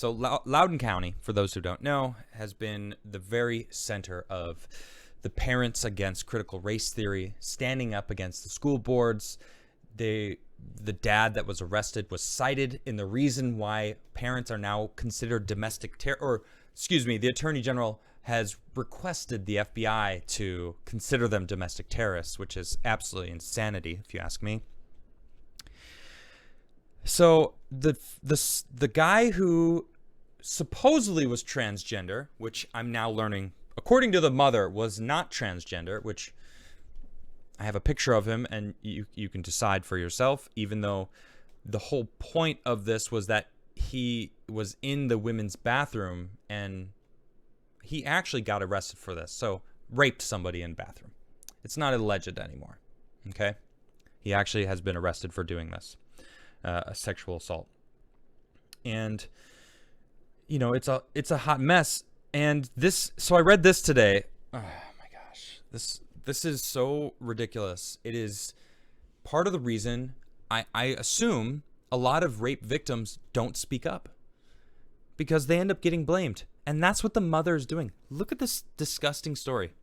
So Loudoun County, for those who don't know, has been the very center of the parents against critical race theory, standing up against the school boards. The dad that was arrested was cited in the reason why parents are now considered domestic terror, or excuse me, the Attorney General has requested the FBI to consider them domestic terrorists, which is absolutely insanity, if you ask me. So the guy who supposedly was transgender, which I'm now learning, according to the mother, was not transgender, which I have a picture of him, and you can decide for yourself, even though the whole point of this was that he was in the women's bathroom, and he actually got arrested for this. So, raped somebody in bathroom. It's not alleged anymore, okay? He actually has been arrested for doing this, a sexual assault. And, you know, it's a hot mess. And this, so I read this today. Oh my gosh, this is so ridiculous. It is part of the reason I assume a lot of rape victims don't speak up, because they end up getting blamed. And that's what the mother is doing. Look at this disgusting story.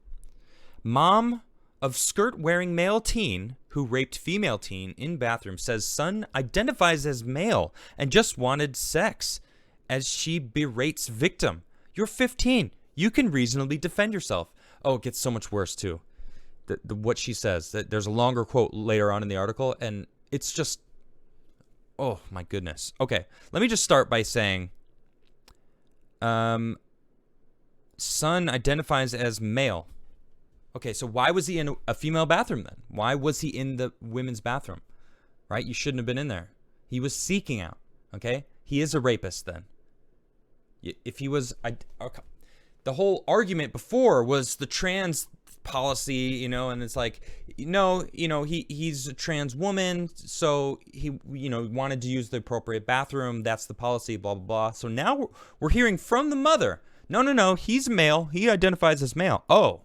Mom of skirt-wearing male teen who raped female teen in bathroom says son identifies as male and just wanted sex, as she berates victim. You're 15. You can reasonably defend yourself. Oh, it gets so much worse, too. What she says. There's a longer quote later on in the article, and it's just... oh, my goodness. Okay, let me just start by saying... son identifies as male. Okay, so why was he in a female bathroom then? Why was he in the women's bathroom? Right? You shouldn't have been in there. He was seeking out. Okay? He is a rapist then. If he was... okay. The whole argument before was the trans policy, you know, and it's like, no, you know, he's a trans woman, so he, you know, wanted to use the appropriate bathroom. That's the policy, blah, blah, blah. So now we're hearing from the mother, no, he's male. He identifies as male. Oh,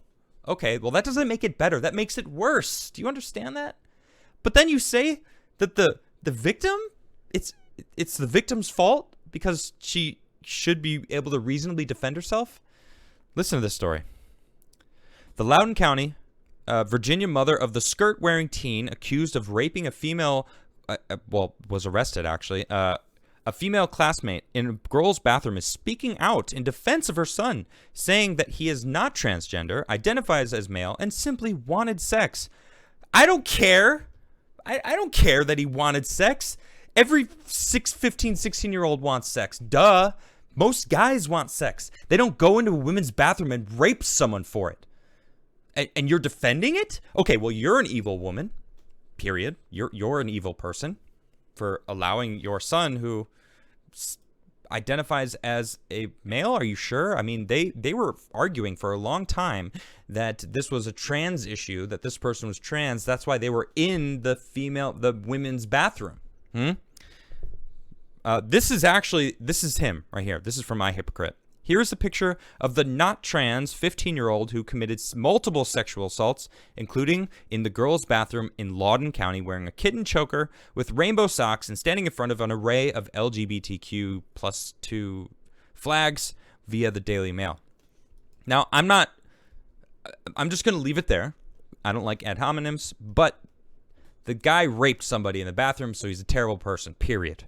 okay. Well, that doesn't make it better. That makes it worse. Do you understand that? But then you say that the victim, it's the victim's fault because she should be able to reasonably defend herself. Listen to this story. The Loudoun County, Virginia mother of the skirt-wearing teen accused of raping a female, was arrested actually, a female classmate in a girl's bathroom is speaking out in defense of her son, saying that he is not transgender, identifies as male, and simply wanted sex. I don't care. I don't care that he wanted sex. Every 15, 16-year-old wants sex. Duh. Most guys want sex. They don't go into a women's bathroom and rape someone for it. And you're defending it? Okay, well, you're an evil woman, period. You're an evil person for allowing your son who identifies as a male. Are you sure? I mean, they were arguing for a long time that this was a trans issue, that this person was trans. That's why they were in the women's bathroom. This is him right here. This is from iHypocrite. Here is a picture of the not trans 15-year-old who committed multiple sexual assaults, including in the girls' bathroom in Loudoun County, wearing a kitten choker with rainbow socks and standing in front of an array of LGBTQ+2 flags via the Daily Mail. Now, I'm just going to leave it there. I don't like ad hominems, but the guy raped somebody in the bathroom, so he's a terrible person, period.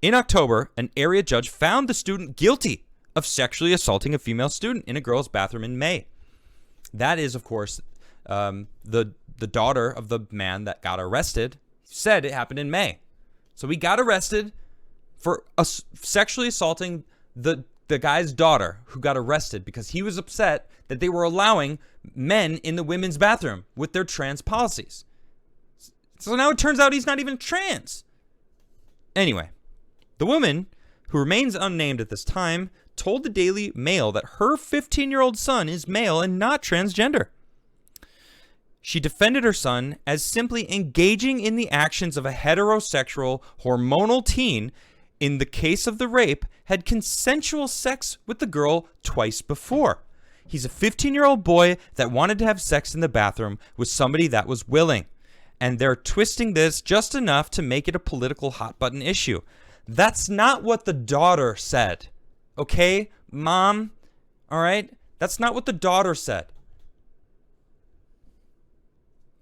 In October, an area judge found the student guilty of sexually assaulting a female student in a girl's bathroom in May. That is, of course, the daughter of the man that got arrested said it happened in May. So he got arrested for sexually assaulting the guy's daughter, who got arrested because he was upset that they were allowing men in the women's bathroom with their trans policies. So now it turns out he's not even trans. Anyway, the woman, who remains unnamed at this time, told the Daily Mail that her 15-year-old son is male and not transgender. She defended her son as simply engaging in the actions of a heterosexual, hormonal teen. In the case of the rape, had consensual sex with the girl twice before. He's a 15-year-old boy that wanted to have sex in the bathroom with somebody that was willing. And they're twisting this just enough to make it a political hot-button issue. That's not what the daughter said. Okay, mom? All right? That's not what the daughter said.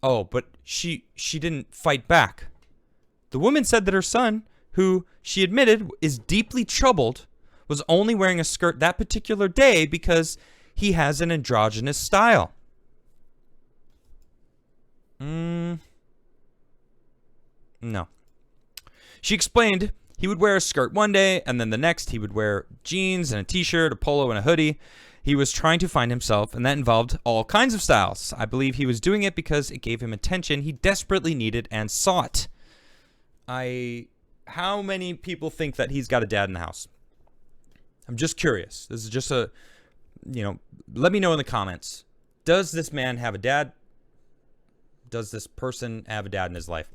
Oh, but she didn't fight back. The woman said that her son, who she admitted is deeply troubled, was only wearing a skirt that particular day because he has an androgynous style. No. She explained he would wear a skirt one day, and then the next he would wear jeans and a t-shirt, a polo, and a hoodie. He was trying to find himself, and that involved all kinds of styles. I believe he was doing it because it gave him attention he desperately needed and sought. How many people think that he's got a dad in the house? I'm just curious. This is just let me know in the comments. Does this man have a dad? Does this person have a dad in his life?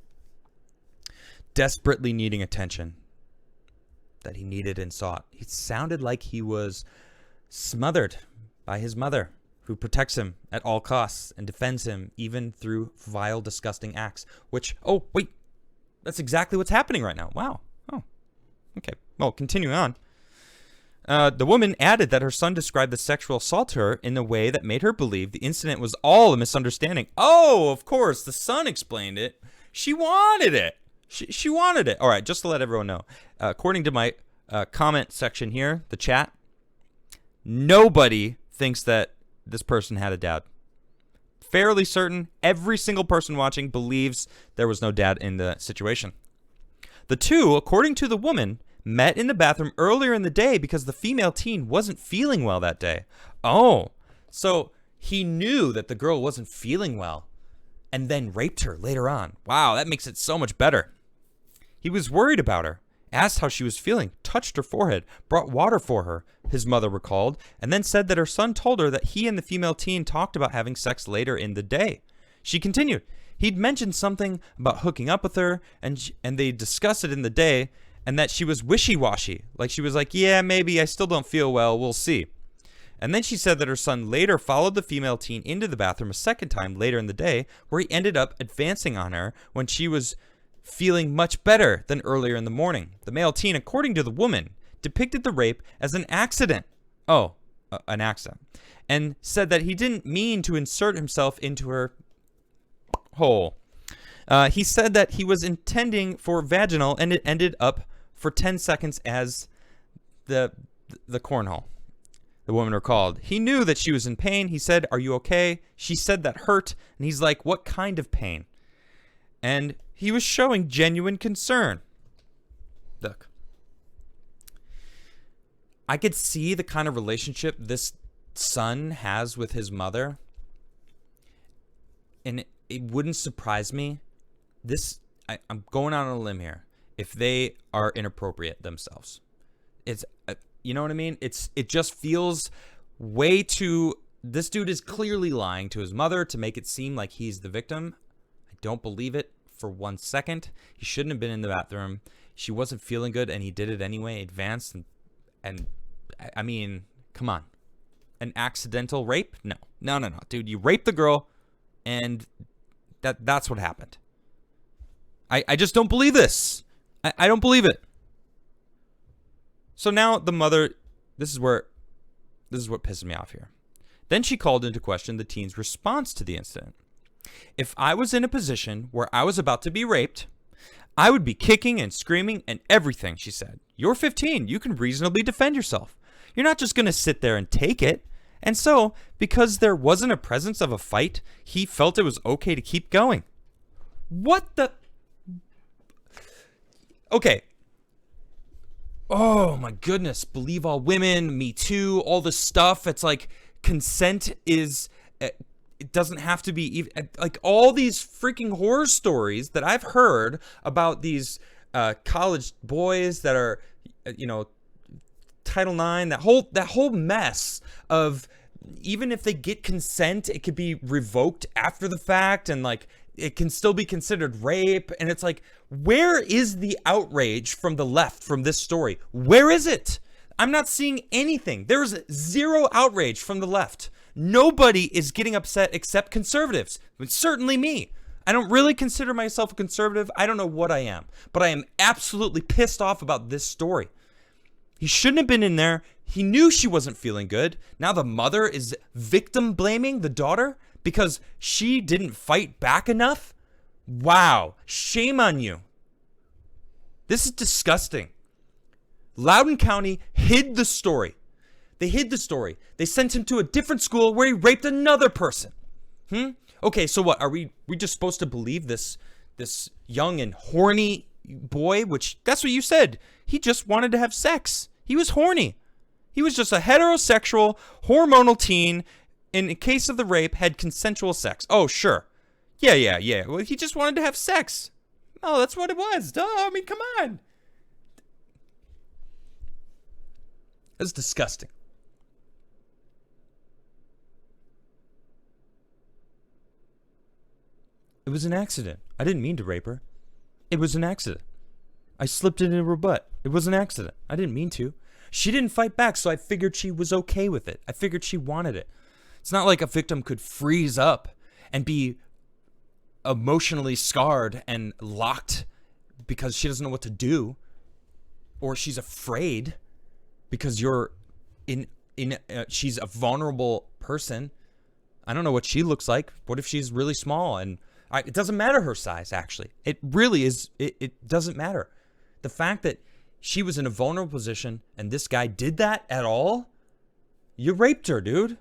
Desperately needing attention that he needed and sought. He sounded like he was smothered by his mother, who protects him at all costs and defends him even through vile, disgusting acts. Which, oh, wait, that's exactly what's happening right now. Wow. Oh, okay. Well, continuing on. The woman added that her son described the sexual assault to her in a way that made her believe the incident was all a misunderstanding. Oh, of course, the son explained it. She wanted it. She wanted it. All right, just to let everyone know. According to my comment section here, the chat, nobody thinks that this person had a dad. Fairly certain every single person watching believes there was no dad in the situation. The two, according to the woman, met in the bathroom earlier in the day because the female teen wasn't feeling well that day. Oh, so he knew that the girl wasn't feeling well and then raped her later on. Wow, that makes it so much better. He was worried about her, asked how she was feeling, touched her forehead, brought water for her, his mother recalled, and then said that her son told her that he and the female teen talked about having sex later in the day. She continued, he'd mentioned something about hooking up with her, and they discussed it in the day, and that she was wishy-washy. Like she was like, yeah, maybe I still don't feel well, we'll see. And then she said that her son later followed the female teen into the bathroom a second time later in the day, where he ended up advancing on her when she was feeling much better than earlier in the morning. The male teen, according to the woman, depicted the rape as an accident. Oh, an accident. And said that he didn't mean to insert himself into her hole. He said that he was intending for vaginal, and it ended up for 10 seconds as the cornhole. The woman recalled. He knew that she was in pain. He said, "Are you okay?" She said that hurt, and he's like, "What kind of pain?" And he was showing genuine concern. Look, I could see the kind of relationship this son has with his mother, and it wouldn't surprise me. I'm going out on a limb here. If they are inappropriate themselves, it's you know what I mean. It just feels way too. This dude is clearly lying to his mother to make it seem like he's the victim. I don't believe it for 1 second. He shouldn't have been in the bathroom. She wasn't feeling good, and he did it anyway. Advanced and I mean, come on, an accidental rape? No, dude, you raped the girl, and that's what happened. I just don't believe this. I don't believe it. So now the mother, this is what pisses me off here. Then she called into question the teen's response to the incident. If I was in a position where I was about to be raped, I would be kicking and screaming and everything, she said. You're 15. You can reasonably defend yourself. You're not just going to sit there and take it. And so, because there wasn't a presence of a fight, he felt it was okay to keep going. What the... Okay. Oh my goodness. Believe all women, Me Too, all this stuff. It's like consent is... It doesn't have to be even... Like all these freaking horror stories that I've heard about these college boys that are, Title IX, that whole mess of... Even if they get consent, it could be revoked after the fact, and like it can still be considered rape. And it's like, where is the outrage from the left from this story? Where is it? I'm not seeing anything. There's zero outrage from the left. Nobody is getting upset except conservatives. But certainly me. I don't really consider myself a conservative. I don't know what I am. But I am absolutely pissed off about this story. He shouldn't have been in there. He knew she wasn't feeling good. Now the mother is victim blaming the daughter because she didn't fight back enough? Wow. Shame on you. This is disgusting. Loudoun County hid the story. They hid the story. They sent him to a different school where he raped another person. Okay, so what? Are we just supposed to believe this young and horny boy? Which, that's what you said. He just wanted to have sex. He was horny. He was just a heterosexual, hormonal teen. In case of the rape, had consensual sex. Oh, sure. Yeah. Well, he just wanted to have sex. Oh, that's what it was. Duh. I mean, come on. That's disgusting. It was an accident. I didn't mean to rape her. It was an accident. I slipped it in her butt. It was an accident. I didn't mean to. She didn't fight back, so I figured she was okay with it. I figured she wanted it. It's not like a victim could freeze up and be emotionally scarred and locked because she doesn't know what to do, or she's afraid because she's a vulnerable person. I don't know what she looks like. What if she's really small? And it doesn't matter her size, actually. It really is. It doesn't matter. The fact that she was in a vulnerable position and this guy did that at all, you raped her, dude.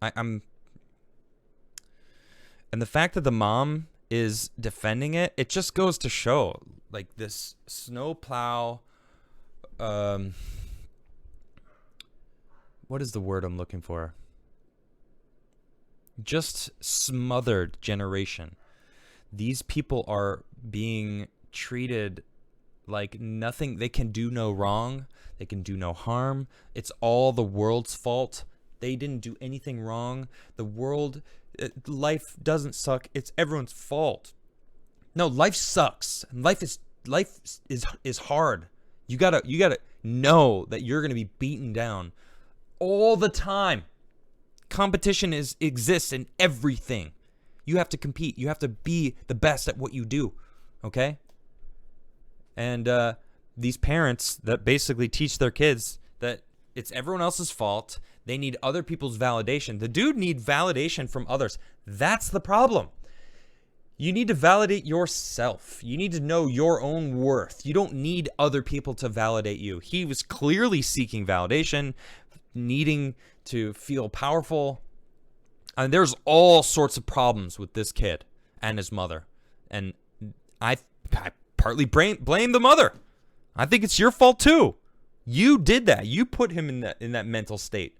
And the fact that the mom is defending it, it just goes to show, like, this snowplow, what is the word I'm looking for? Just smothered generation. These people are being treated like nothing. They can do no wrong. They can do no harm. It's all the world's fault. They didn't do anything wrong. The world, life doesn't suck. It's everyone's fault. No, life sucks. Life is hard. You gotta know that you're gonna be beaten down all the time. Competition exists in everything. You have to compete. You have to be the best at what you do. Okay? And these parents that basically teach their kids that it's everyone else's fault. They need other people's validation. The dude needs validation from others. That's the problem. You need to validate yourself. You need to know your own worth. You don't need other people to validate you. He was clearly seeking validation, needing to feel powerful. And there's all sorts of problems with this kid and his mother. And I partly blame the mother. I think it's your fault too. You did that. You put him in that mental state.